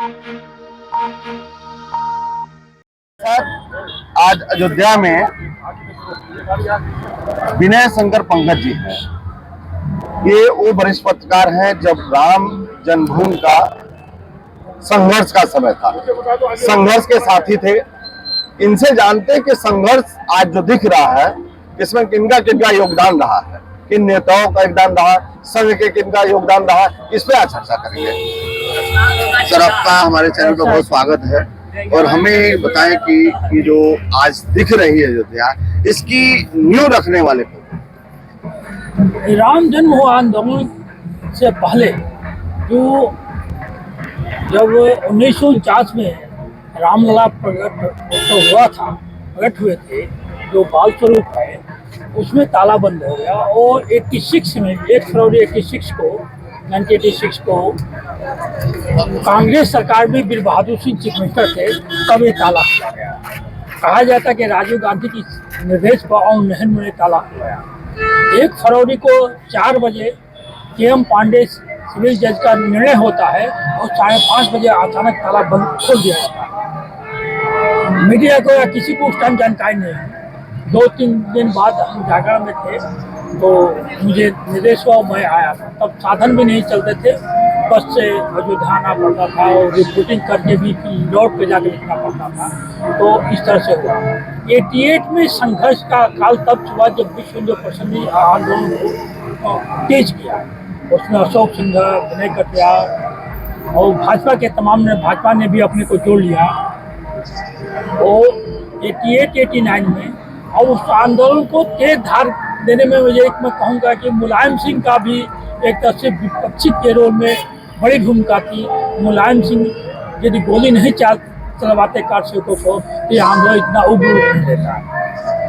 आज अयोध्या में विनय शंकर पंकज जी हैं। ये वो वरिष्ठ पत्रकार हैं जब राम जन्मभूमि का संघर्ष का समय था, संघर्ष के साथी थे। इनसे जानते कि संघर्ष आज जो दिख रहा है इसमें किनका किनका योगदान रहा है, किन नेताओं का योगदान रहा, संघ के किनका योगदान रहा, इस पे आज चर्चा करेंगे। सर, आपका हमारे चैनल पर बहुत स्वागत है और हमें बताएं कि जो आज दिख रही है अयोध्या, इसकी नींव रखने वाले को राम जन्म आंदोलन से पहले जो जब 1949 में रामलला प्रकट हुए थे, जो बाल स्वरूप है, उसमें ताला बंद हो गया और 86 में 1 फरवरी 1986 को कांग्रेस सरकार में वीर बहादुर सिंह चीफ मिनिस्टर थे, तब ये ताला खुला गया। कहा जाता कि राजीव गांधी की निर्देश पर और नेहरू ने ताला खुलाया। 1 फरवरी को 4 बजे KM पांडे सिविल जज का निर्णय होता है और 5:30 बजे अचानक ताला बंद खोल दिया जाता है। मीडिया को या किसी को उस टाइम जानकारी नहीं है। 2-3 दिन बाद हम जागरण में थे तो मुझे निर्देश हुआ, मैं आया था। तब साधन भी नहीं चलते थे, बस से अयोध्या आना पड़ता था और रिपोर्टिंग करके भी रोड पे जाकर लिखना पड़ता था। तो इस तरह से हुआ। 88 में संघर्ष का काल तब हुआ जब विश्व हिंदू परिषद ने आंदोलन को तेज किया। उसमें अशोक सिंघल, विनय कटियार और भाजपा ने भी अपने को जोड़ लिया। और 88-89 में और उस आंदोलन को तेज धार देने में मैं कहूँगा कि मुलायम सिंह का भी एक तरह से विपक्षी के रोल में बड़ी भूमिका थी। मुलायम सिंह यदि गोली नहीं चलवाते कारसेवकों को तो ये आंदोलन इतना उग्र नहीं लेता।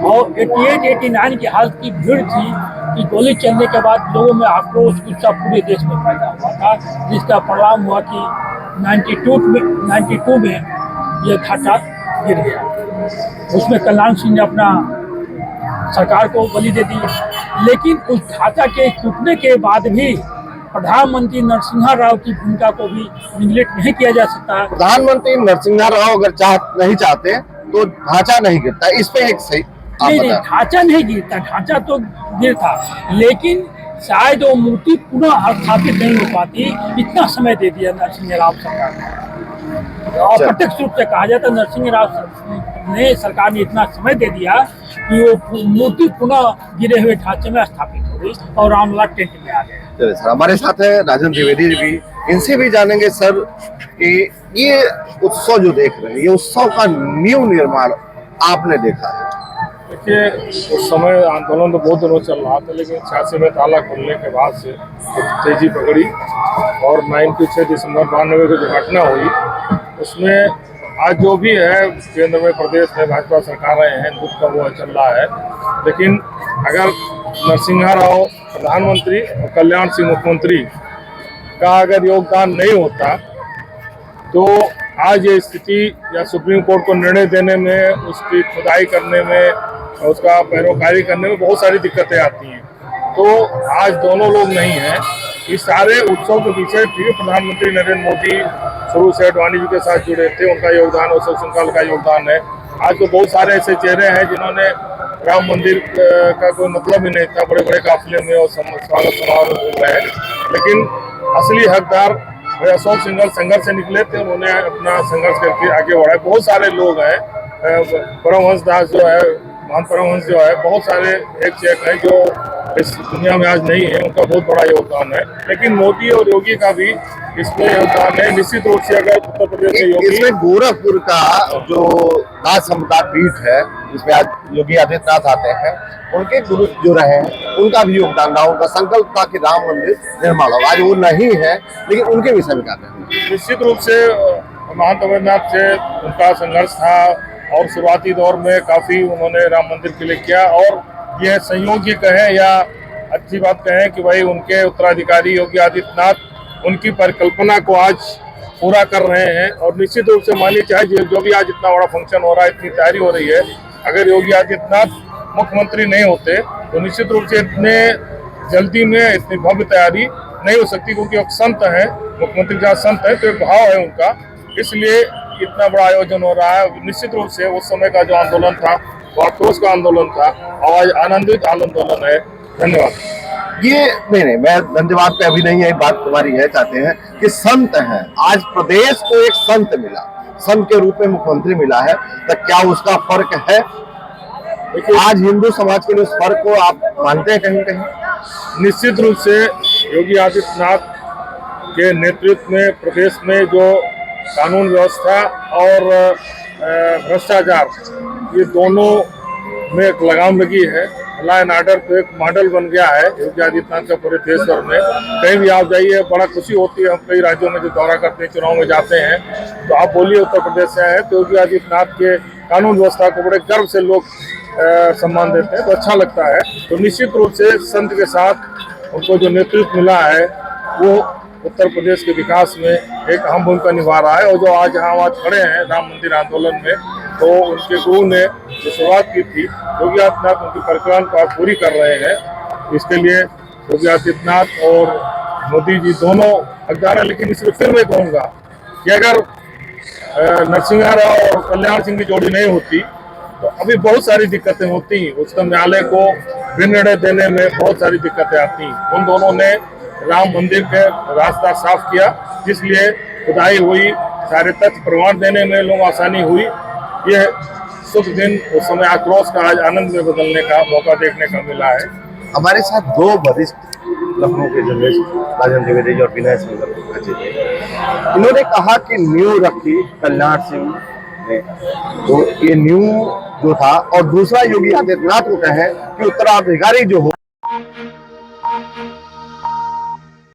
और 88-89 की हालत की भीड़ थी कि गोली चलने के बाद लोगों में आक्रोश गुस्सा पूरे देश में पैदा हुआ था, जिसका परिणाम हुआ कि 92 में यह ढांचा गिर गया। उसमें कल्याण सिंह ने अपना सरकार को बलि दे दी। लेकिन उस ढांचा के टूटने के बाद भी प्रधानमंत्री नरसिम्हा राव की भूमिका को भी निगलेक्ट नहीं किया जा सकता। प्रधानमंत्री नरसिम्हा राव अगर नहीं चाहते तो ढांचा नहीं गिरता। इस पे एक सही नहीं, ढांचा नहीं गिरता, ढांचा तो गिरता, लेकिन शायद वो मूर्ति पुनः स्थापित नहीं हो पाती। इतना समय दे दिया नरसिम्हा राव सरकार ने। और प्रत्यक्ष रूप से कहा जाता नरसिम्हा राव ने सरकार ने इतना समय दे दिया कि वो मूर्ति पुनः गिरे हुए ढांचे में स्थापित हो गई और रामलला टेंट में आ गए। चलिए सर, हमारे साथ है राजन द्विवेदी जी भी, इनसे भी जानेंगे सर कि ये उत्सव जो देख रहे हैं, ये उत्सव का नींव निर्माण आपने देखा है। देखिए, उस समय आंदोलन तो बहुत दिनों चल रहा था, लेकिन 86 में ताला खुलने के बाद से तेजी पकड़ी और 6 दिसंबर 92 को जो घटना हुई उसमें आज जो भी है केंद्र में प्रदेश में भाजपा सरकारें हैं, दुख का वो चल रहा है। लेकिन अगर नरसिम्हा राव प्रधानमंत्री और कल्याण सिंह मुख्यमंत्री का अगर योगदान नहीं होता तो आज ये स्थिति या सुप्रीम कोर्ट को निर्णय देने में, उसकी खुदाई करने में, उसका पैरोकारी करने में बहुत सारी दिक्कतें आती हैं। तो आज दोनों लोग नहीं हैं। इस सारे उत्सव के पीछे प्रधानमंत्री नरेंद्र मोदी शुरू से अडवाणी जी के साथ जुड़े थे, उनका योगदान, अशोक सिंघल का योगदान है। आज तो बहुत सारे ऐसे चेहरे हैं जिन्होंने राम मंदिर का कोई मतलब ही नहीं था, बड़े बड़े काफिले में और स्वागत समारोह हो रहे हैं। लेकिन असली हकदार अशोक सिंघल संघर्ष से निकले थे, उन्होंने अपना संघर्ष करके आगे बढ़ाया। बहुत सारे लोग हैं, परमहंस दास जो है, महान परमहंस जो है, बहुत सारे एक से एक हैं जो इस दुनिया में आज नहीं है, उनका बहुत बड़ा योगदान है। लेकिन मोदी और योगी का भी इसमें योगदान है। निश्चित रूप से अगर उत्तर प्रदेश में योगी, इसमें गोरखपुर का जो दास समुदाय पीठ है जिसमें आज योगी आदित्यनाथ आते हैं, उनके गुरु जो रहे हैं उनका भी योगदान रहा। उनका संकल्प था कि राम मंदिर निर्माण हो। आज वो नहीं है, लेकिन उनके विषय में क्या कहेंगे? निश्चित रूप से महंत अमरनाथ से उनका संघर्ष था और शुरुआती दौर में काफी उन्होंने राम मंदिर के लिए किया। और यह संयोग ही कहें या अच्छी बात कहें कि भाई उनके उत्तराधिकारी योगी आदित्यनाथ उनकी परिकल्पना को आज पूरा कर रहे हैं। और निश्चित रूप से मानिए, चाहे जो भी आज इतना बड़ा फंक्शन हो रहा है, इतनी तैयारी हो रही है, अगर योगी आदित्यनाथ मुख्यमंत्री नहीं होते तो निश्चित रूप से इतने जल्दी में इतनी भव्य तैयारी नहीं हो सकती, क्योंकि वो संत हैं, मुख्यमंत्री जहाँ संत है तो एक भाव है उनका इसलिए इतना बड़ा आयोजन हो रहा है। निश्चित रूप से उस समय का जो आंदोलन था वो आक्रोश का आंदोलन था और आज आनंदित आंदोलन है। धन्यवाद। ये नहीं, मैं धन्यवाद पे अभी नहीं है, बात तुम्हारी है, चाहते हैं कि संत हैं, आज प्रदेश को एक संत मिला, संत के रूप में मुख्यमंत्री मिला है, तो क्या उसका फर्क है? देखिए, आज हिंदू समाज के लिए उस फर्क को आप मानते हैं कहीं कहीं? निश्चित रूप से योगी आदित्यनाथ के नेतृत्व में प्रदेश में जो कानून व्यवस्था और भ्रष्टाचार, ये दोनों में एक लगाम लगी है। लॉ एंड ऑर्डर तो एक मॉडल बन गया है योगी आदित्यनाथ का पूरे देश भर में। कहीं भी आप जाइए बड़ा खुशी होती है। हम कई राज्यों में जो दौरा करते हैं, चुनाव में जाते हैं, तो आप बोलिए उत्तर प्रदेश से आए तो योगी आदित्यनाथ के कानून व्यवस्था को बड़े गर्व से लोग सम्मान देते हैं, तो अच्छा लगता है। तो निश्चित रूप से संत के साथ उनको जो नेतृत्व मिला है वो उत्तर प्रदेश के विकास में एक अहम भूमिका निभा रहा है। और जो आज खड़े हैं राम मंदिर आंदोलन में, तो उनके गुरु ने जो शुरुआत की थी, योगी आदित्यनाथ उनकी परिकल्पना पूरी कर रहे हैं। इसके लिए योगी आदित्यनाथ और मोदी जी दोनों हकदार हैं। लेकिन इसमें फिर मैं कहूँगा कि अगर नरसिंह राव और कल्याण सिंह की जोड़ी नहीं होती तो अभी बहुत सारी दिक्कतें होती। उच्चतम न्यायालय को निर्णय देने में बहुत सारी दिक्कतें आती। उन दोनों ने राम मंदिर के रास्ता साफ किया, जिसलिए खुदाई हुई, सारे तथ्य प्रमाण देने में लोग आसानी हुई। यह शुभ दिन उस समय आक्रोश का आज आनंद में बदलने का मौका देखने का मिला है। हमारे साथ दो वरिष्ठ लखनऊ के जर्नलिस्ट राजन द्विवेदी और विनय सिंह हैं। इन्होंने कहा कि न्यू रखी कल्याण सिंह ने, तो ये न्यू जो था, और दूसरा योगी आदित्यनाथ को कहे कि उत्तराधिकारी जो हो